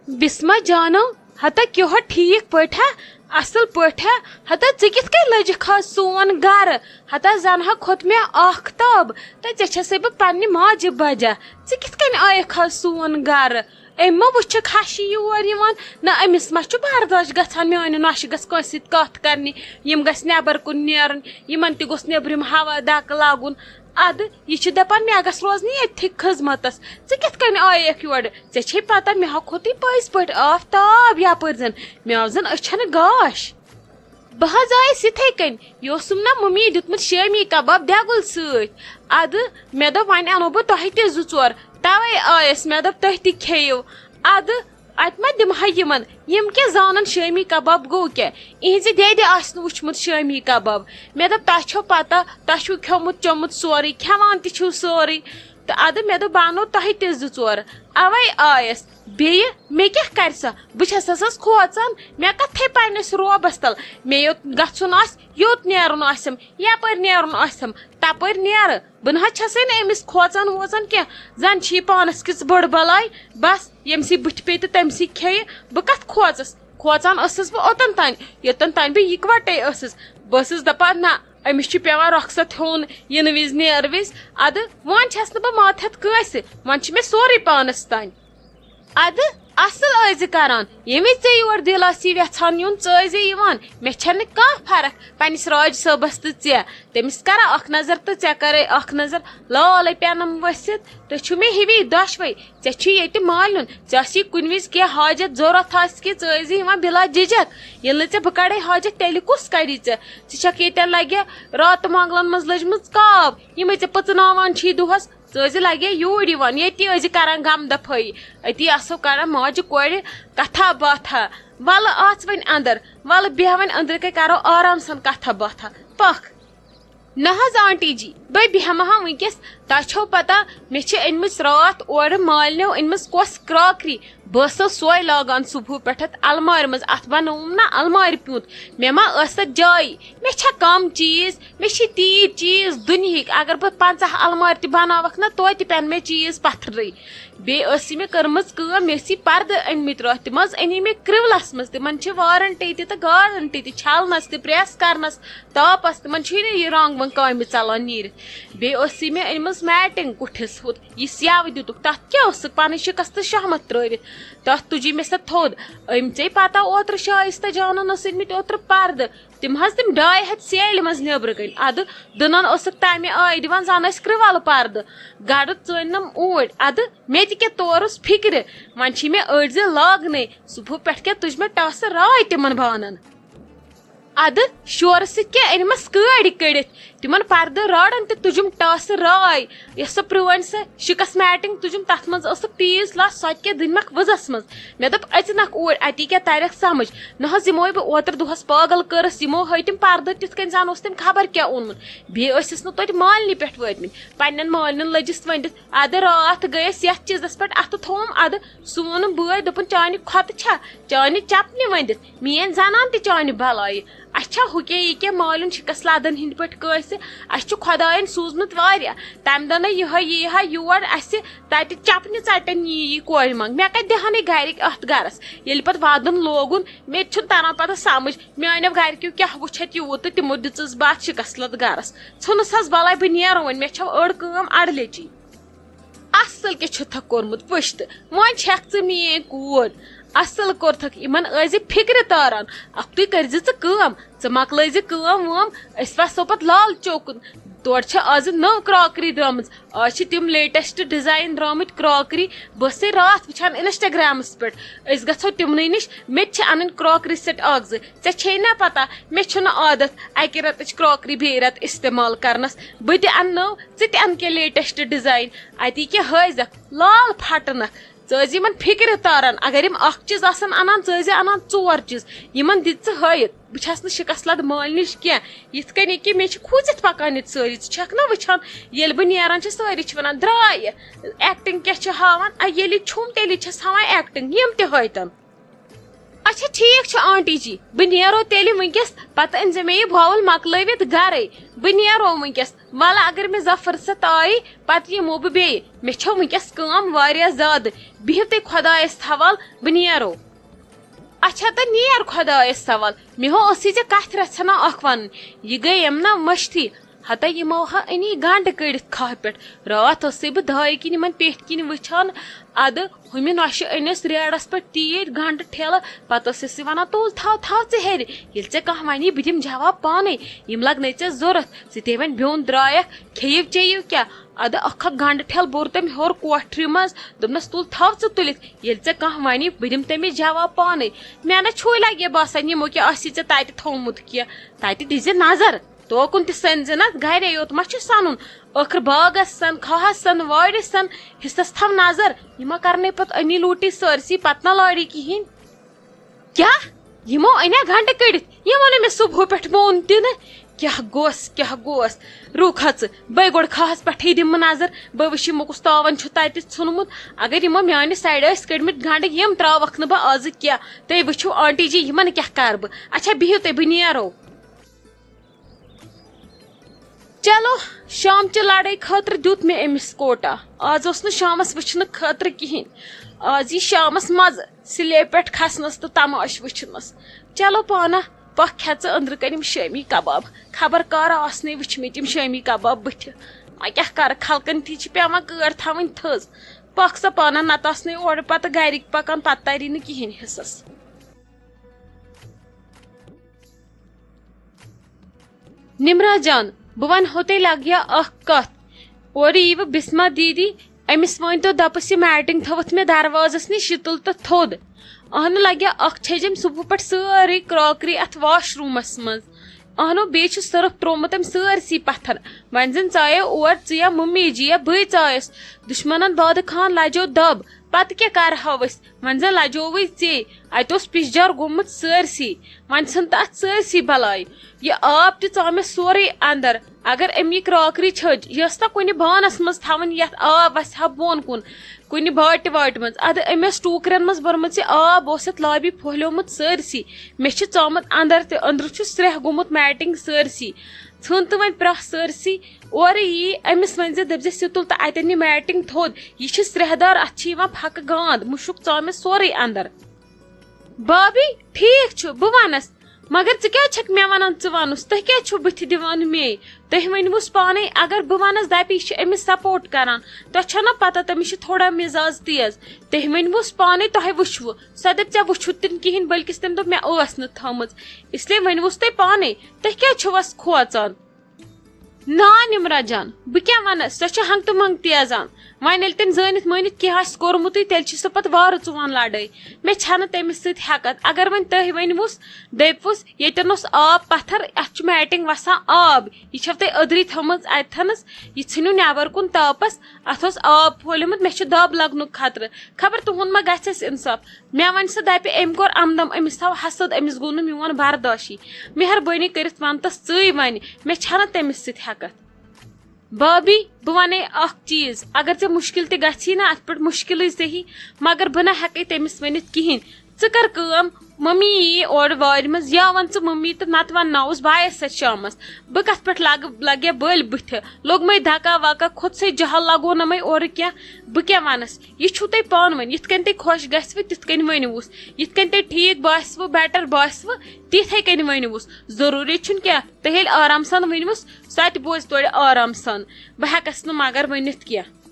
بسما جانو ہتا کیو ٹھیک پٹھا اصل پٹھا ہتا ژٕ کِتھ کٔنۍ لٔجِکھ سون گرٕ ہتا زن کھوٚت مےٚ آختاب تہٕ ژےٚ چھسے بہٕ پننہِ ماجہِ بجا ژٕ کِتھ کٔنۍ آیکھ سون گرٕ أمۍ ما وٕچھکھ ہشی یور یِوان نہ أمِس ما چھُ برداش گژھان میانہِ نۄشہِ گژھِ کٲنٛسہِ سۭتۍ کتھ کرنہِ یِم گژھِ نٮ۪بر کُن نیرُن یِمن تہِ گوٚژھ نیبرِم ہوا دکہٕ لگُن ادٕ یہِ چھِ دپان مےٚ گژھِ روزنہِ ییٚتھی خٔذمتس ژٕ کِتھ کٔنۍ آیکھ یورٕ ژےٚ چھے پتہ مےٚ ہا کھوٚتُے پٔزۍ پٲٹھۍ آفتاب یپٲرۍ زن مےٚ آو زن أچھن گاش بہٕ حظ آیس یِتھے کٔنۍ یہِ اوسُم نا مٔمی دیُتمُت شٲمی کباب دٮ۪گُل سۭتۍ ادٕ مےٚ دوٚپ وۄنۍ انو بہٕ تۄہہِ تہِ 2-4 توے آیس مےٚ دوٚپ تُہۍ تہِ کھیٚیِو ادٕ اتہِ ما دِمہا یِمن یِم کیٛاہ زانن شٲمی کباب گوٚو کیٛاہ اِہنزِ دٮ۪دِ آسہِ نہٕ وٕچھمُت شٲمی کباب مےٚ دوٚپ تۄہہِ چھو پتہ تۄہہِ چھُو کھیوٚمُت چوٚمُت سورُے کھٮ۪وان تہِ چھُو سورُے تہٕ ادٕ مےٚ دوٚپ بہٕ انو تۄہہِ تہِ 2-4 اوے آیس بیٚیہِ مےٚ کیٛاہ کرِ سۄ بہٕ چھسس کھوژان مےٚ کتھے پننِس روبس تل مےٚ یوٚت گژھُن آسہِ یوٚت نیرُن آسٮ۪م یپٲرۍ نیرُن آسٮ۪م تپٲرۍ نیرٕ بہٕ نہ حظ چھسے نہٕ أمِس کھوژان ووژان کینٛہہ زن چھِ یہِ پانس کِژھ بٔڑ بلاے بس ییٚمسٕے بٕتھِ پیٚیہِ تہٕ تٔمسٕے کھیٚیہِ بہٕ کتھ کھوژس کھوژان ٲسٕس بہٕ اوٚتن تانۍ یوٚتن تانۍ بہٕ یِکوٹے ٲسٕس بہٕ ٲسٕس دپان نہ أمِس چھُ پیوان رۄخصت ہیوٚن یِنہٕ وِزِ نیرٕ وِزِ ادٕ وۄنۍ چھس نہٕ بہٕ ماتحت کٲنٛسہِ وۄنۍ چھُ مےٚ سورُے پانس تانۍ ادٕ اصل ٲسۍ کران ییٚمہِ وِزِ ژےٚ یور دِل آسی یژھان یُن ژٕ ٲسۍ یِوان مےٚ چھنہٕ کانٛہہ فرق پننِس راج صٲبس تہٕ ژےٚ تٔمِس کرا اکھ نظر تہٕ ژےٚ کرے اکھ نظر لالے پینم ؤسِتھ تُہۍ چھِو مےٚ ہِوی دۄشوے ژےٚ چھُے ییٚتہِ مالُن ژےٚ آسی کُنہِ وِزِ کینٛہہ حاجت ضوٚرتھ آسہِ کہِ ژٕ ٲسۍ یِوان بِلا جِجک ییٚلہِ نہٕ ژےٚ بہٕ کڑے حاجت تیٚلہِ کُس کڑی ژےٚ ژٕ چھکھ ییٚتٮ۪ن لگہِ راتہٕ مۄغلن منٛز لٔجمٕژ کاو یِمے ژےٚ پٔژناوان چھی دۄہس ژٕ ٲسۍ لگے یوٗرۍ یِوان ییٚتی ٲسۍ کران غم دفٲیی أتی آسو کران ماجہِ کورِ کتھا باتھا ولہٕ اژ وۄنۍ اندر ولہٕ بیٚہہ وۄنۍ أنٛدرٕ کَنۍ کرو آرام سان کتھا باتھا پکھ نہ حظ آنٹی جی بہٕ بیٚہمہٕ ہا وٕنکیٚس تۄہہِ چھو پتہ مےٚ چھِ أنمٕژ راتھ اورٕ مالنیو أنمٕژ کۄس کراکری بہٕ ٲسٕس سۄے لاگان صبحہٕ پٮ۪ٹھ المارِ منٛز اتھ بنووُم نا المارِ پیوٗنت مےٚ ما ٲس تتھ جایی مےٚ چھا کم چیٖز مےٚ چھِ تیٖتۍ چیٖز دُنہِکۍ اگر بہٕ 50 المارِ تہِ بناوکھ نا توتہِ پٮ۪ن مےٚ چیٖز پتھرٕے بیٚیہِ ٲس مےٚ کٔرمٕژ کٲم مےٚ ٲسی پردٕ أنمٕتۍ راتھ تِم حظ أنی مےٚ کرٛولس منٛز تِمن چھِ وارنٹی تہِ تہٕ گارنٹی تہِ چھلنس تہِ پریس کرنس تاپس تِمن چھُے نہٕ یہِ رنٛگ ونٛگ کامہِ ژلان نیٖرِتھ بیٚیہِ ٲسٕے مےٚ أنمٕژ میٹنگ کُٹھِس ہُتھ یہِ سیٚو دِتُکھ تتھ کیٛاہ اوسُکھ پنٕنۍ شِکستہٕ شہمت ترٲوِتھ تتھ تُجی مےٚ سۄ تھوٚد أمۍ ژے پتہ اوترٕ شایستہ جانن ٲس أنمٕتۍ اوترٕ پردٕ تِم حظ تِم 2.5 ہتھ سیلہِ منٛز نیبرٕ کَنۍ ادٕ دٕنن ٲسٕکھ تمہِ آیہِ دِوان زن ٲسۍ کرٛولہٕ پردٕ گڈٕ ژٲنِنم اوٗرۍ ادٕ مےٚ تہِ کیٛاہ تورُس فِکرِ وۄنۍ چھِ مےٚ أڑۍ زِ لاگنے صبحہٕ پٮ۪ٹھ کیٛاہ تُج مےٚ ٹاسہٕ راے تِمن بانن ادٕ شورٕ سۭتۍ کیٛاہ أنمَس کٲڑۍ کٔڑِتھ تِمن پردٕ راڑن تہِ تُجُم ٹاسہٕ راے یۄس سۄ پرٛٲنۍ سۄ شِکس میٹنگ تُجُم تتھ منٛز ٲسٕکھ تیٖژ لَژھ سۄ تہِ کیٛاہ دٕنمکھ وٕزس منٛز مےٚ دوٚپ اژنکھ اوٗرۍ اتی کیٛاہ ترٮ۪کھ سمجھ نہ حظ یِموے بہٕ اوترٕ دۄہس پاگل کٔرٕس یِمو ہٲے تِم پردٕ تِتھ کٔنۍ زن اوس تٔمۍ خبر کیٛاہ اوٚنمُت بیٚیہِ ٲسِس نہٕ توتہِ مالنہِ پٮ۪ٹھ وٲتمٕتۍ پننٮ۪ن مالنٮ۪ن لٔجِس ؤنڈِتھ ادٕ راتھ گٔیس یتھ چیٖزس پٮ۪ٹھ اتھٕ تھووُم ادٕ سُہ ووٚنُم بٲے دوٚپُن چانہِ کھۄتہٕ چھا چانہِ چپنہِ ؤنڈِتھ میٲنۍ زنان تہِ چانہِ بلایہِ اسہِ چھا ہُہ کیٛاہ یہِ کیٛاہ مالُن شِکس لدن ہٕنٛدۍ پٲٹھۍ کٲنٛسہِ اسہِ چھُ خۄداین سوٗزمُت واریاہ تمہِ دۄہ نَے یِہے یی ہا یور اسہِ تتہِ چپنہِ ژٹن یی کورِ منٛگ مےٚ کتہِ دِہانٕے گرِکۍ اتھ گرس ییٚلہِ پتہٕ ودُن لوگُن مےٚ تہِ چھُنہٕ تران پتہٕ سمجھ میانیو گرِکیو کیٛاہ وٕچھتھ یوٗت تہٕ تِمو دِژٕس بہٕ اتھ شِکس لد گرس ژھٕنُس حظ بلاے بہٕ نیرٕ وۄنۍ مےٚ چھو أڑ کٲم اڑلیچی اصل کیٛاہ چھُتھکھ کوٚرمُت پٔشتہٕ وۄنۍ چھکھ ژٕ میٲنۍ کوٗر اصل کوٚرتھکھ یِمن ٲسۍ فِکرِ تاران اکھتُے کٔرزِ ژٕ کٲم ژٕ مۄکلٲیزِ کٲم وٲم أسۍ وسو پتہٕ لال چوکُن تورٕ چھِ آزٕ نٔو کراکری درٛامٕژ آز چھِ تِم لیٹسٹ ڈِزاین درٛامٕتۍ کراکری بہٕ ٲسٕے راتھ وٕچھان انسٹاگرامس پٮ۪ٹھ أسۍ گژھو تِمنٕے نِش مےٚ تہِ چھِ انٕنۍ کراکری سیٹ 1-2 ژےٚ چھے نا پتہ مےٚ چھُنہٕ عادت اکہِ رٮ۪تٕچ کراکری بیٚیہِ رٮ۪تہٕ استعمال کرنس بہٕ تہِ انہٕ نٔو ژٕ تہِ ان کینٛہہ لیٹسٹ ڈِزاین اتی کیٛاہ ہٲیزکھ لال پھٹنکھ ژٕ ٲسۍ یِمن فِکرِ تاران اگر یِم اکھ چیٖز آسن انان ژٕ ٲسۍ انان 4 چیٖز یِمن دِژ ژٕ ہٲیِتھ بہٕ چھس نہٕ شِکس لد مٲلۍ نِش کینٛہہ یِتھ کٔنۍ کہِ مےٚ چھِ کھوٗژِتھ پکان ییٚتہِ سٲری ژٕ چھکھ نا وٕچھان ییٚلہِ بہٕ نیران چھِ سٲری چھِ ونان درٛاے ایکٹنگ کیٛاہ چھِ ہاوان ییٚلہِ چھُم تیٚلی چھس ہاوان ایکٹنگ یِم تہِ ہٲیتن اچھا ٹھیک آنٹی جی بہ نیرو تیل ونکس پتہ ان مے یہ بھاول مکلوت گرے بہ نیرو ونکس والا اگر مے زہ فرست آئی پتہ یمو بہ بی مے چھو ونکس کام واریاہ زیادہ بہو تھی خدایس حوال بہ نیرو اچھا تو نیر خدایس حوال مے ہو اسی ژے کتھ رژھنا اخ ون یہ گئی یم نا مشتھی ہتا یمو ہا انی گنڈ کڑت کھاہ پہ رات سی بہ دھائی کن ان پیٹ کن وچھان اد ہم نوش انس ریڑس پہ تیت گنڈ ٹھیلہ پتہ سی ونان تول تھو تھو ژے ہیٚرِ ییٚلہِ ژےٚ کانٛہہ ونی بہ دم جواب پانے یم لگنے ژےٚ ضرورت ژٕ تے وۄنۍ بیوٚن درایکھ کھیٚیِو چیٚیِو کیٛاہ اد اکھ گنڈ ٹھیل بوٚر تٔمۍ ہیوٚر کوٹھرِ منٛز دوٚپنس تُل تھو ژٕ تُلِتھ ییٚلہِ ژےٚ کانٛہہ ونی بہ دم تٔمِس جواب پانے مےٚ نا چھُے لگہِ باسان یمو کیٛاہ آسی ژےٚ تتہِ تھوٚومُت کینٛہہ تتہِ دِزِ نظر توکن تہ سنزِ نا گرے یوت ما چھ سنن ٲخر باغس سن کھہس سن وارس سن حصس تھو نظر یہ کرنے پت انی لوٹی سرسی پتہ نہ لاڑی کہین کیا یمو انیا گنڈ کڑت یمو نے مے صبح پہ مون تہ کیا گوس روک ہچ بے گوڑ کھہس پٹھے دم نظر بہ وش مکس تاون چھ تتہ ژھنمت اگر یمو میانہ سائڈ اس کڑمت گنڈ یم تراوکھ نہ بہ آز کیا تُہۍ وچھو آنٹی جی یمن کیا کر بہ اچھا بہو تُہۍ بہ نیرو چلو شام چہ لڑائی خاطر دیت میں امس کوٹا آز اس شامس وچھن خاطر کہین آز یہ شامس مز سلے پہ کھسنس تو تماش وچھنس چلو پانا پکھ کھیژ اندر کنم شامی کباب خبر کار آسنے وچھمت یم شامی کباب بتھ وۄنۍ کیاہ کر خلقن تھی پیوان کر تھوٕنۍ تھز پکھ سا پانا نت آسنے اور پتہ گرک پکان پتہ تری نہ کہین حصس نمرا جان بہ ونہو تہ لگیا اخ کت اور یو بسما دیدی امس ون تو دپس یہ میٹنگ تھوت مے دروازس نش شتل تو تھود اہن لگیا اخ چھجم صبح پہ ساری کراکری ات واش رومس مز اہنو بیچ سرف ترومت ام سرسی پتھر ون زن ژایو اور ژیا ممی جی یا بے ژایس دشمنن باد خان لجو دب پتہ کیا کرہو اس ون زن لجووے ژے ات اس پشجار گومت سرسی ون ژھن تو ات سرسی بلائی یہ آب تہ ژاو مے سورے اندر اگر ام یہ کراکری چھج یہ نا کن بانس مز تھون یت آب وس ہا بون کن کن باٹہ واٹہ مز اد امس ٹوکرن مز برمت یہ آب اس لابی پھہلیومت سرسی مے چھ ژامت اندر تہ اندر چھ سرہ گومت میٹنگ سرسی ژھن تو ون پرہ سرسی اور یہ امس ون زِ دپزِ ستل تو اتن یہ میٹنگ تھود یہ سرہ دار ات چھ پھکہ گاند مشک ژاو مے سورے اندر بابی ٹھیک چھ بہ ونس مگر ژٕ کیٛازِ چھکھ مےٚ ونان ژٕ ونُس تُہۍ کیٛازِ چھِو بٕتھِ دِوان مے تُہۍ ؤنۍوُس پانے اگر بہٕ ونس دپہِ یہِ چھِ أمِس سپورٹ کران تۄہہِ چھو نا پتہ تٔمِس چھِ تھوڑا مزاج تیز تُہۍ ؤنۍوُس پانے تۄہہِ وٕچھوٕ سۄ دپہِ ژےٚ وٕچھُتھ تہِ نہٕ کہیٖنۍ بلکہِ تٔمۍ دوٚپ مےٚ ٲس نہٕ تھٲمٕژ اسلیے ؤنۍوُس تُہۍ پانے تُہۍ کیٛازِ چھِوس کھوژان نا نمرا جان بہ کیا ونس سۄ چھِ ہنگ تہٕ منگ تیزان وۄنۍ ییٚلہِ تٔمۍ زٲنِتھ مٲنِتھ کینٛہہ آسہِ کوٚرمُتٕے تیٚلہِ چھِ سۄ پتہٕ وارٕ ژُوان لڑٲے مےٚ چھنہٕ تٔمِس سۭتۍ ہٮ۪کتھ اگر وۄنۍ تُہۍ ؤنۍوُس دٔپۍوُس ییٚتٮ۪ن اوس آب پتھر اتھ چھُ میٹنگ وسان آب یہِ چھو تۄہہِ أدرٕے تھٲمٕژ اتتھنس یہِ ژھٕنِو نٮ۪بر کُن تاپس اتھ اوس آب پھہلیومُت مےٚ چھُ دب لگنُک خطرٕ خبر تُہُنٛد ما گژھٮ۪س انصاف مےٚ ونہِ سۄ دپہِ أمۍ کوٚر امدم أمِس تھاو حسد أمِس گوٚو نہٕ میون برداشی مہربٲنی کٔرِتھ ون تس ژٕے وۄنۍ مےٚ چھنہٕ تٔمِس سۭتۍ ہٮ۪کتھ بابی بہ ونے اخ چیز اگر ژے مشکل تہ گژھی نا ات پہ مشکل صحیح مگر بہ نہ ہیکے تمس ونِتھ کہین ژٕ کر کٲم ممی یی اور وارِ منٛز یا ون ژٕ ممی تہٕ نتہٕ ونناوُس بایس سۭتۍ شامس بہ کتھ پٮ۪ٹھ لگیا بٔلۍ بٕتھِ لوٚگمے دھکا وکا کھوٚت سے جہل لگونمے اورٕ کینٛہہ بہ کیٛاہ ونس یہِ چھُو تۄہہِ پانہٕ ؤنۍ یِتھ کٔنۍ تۄہہِ خۄش گژھوٕ تِتھ کٔنۍ ؤنِوُس یِتھ کٔنۍ تۄہہِ ٹھیٖک باسوٕ بیٹر باسوٕ تِتھے کٔنۍ ؤنِوُس ضروٗری چھُنہٕ کینٛہہ تُہۍ ییٚلہِ آرام سان ؤنِوُس سۄ تہِ بوزِ تورِ آرام سان بہ ہٮ۪کس نہٕ مگر ؤنِتھ کینٛہہ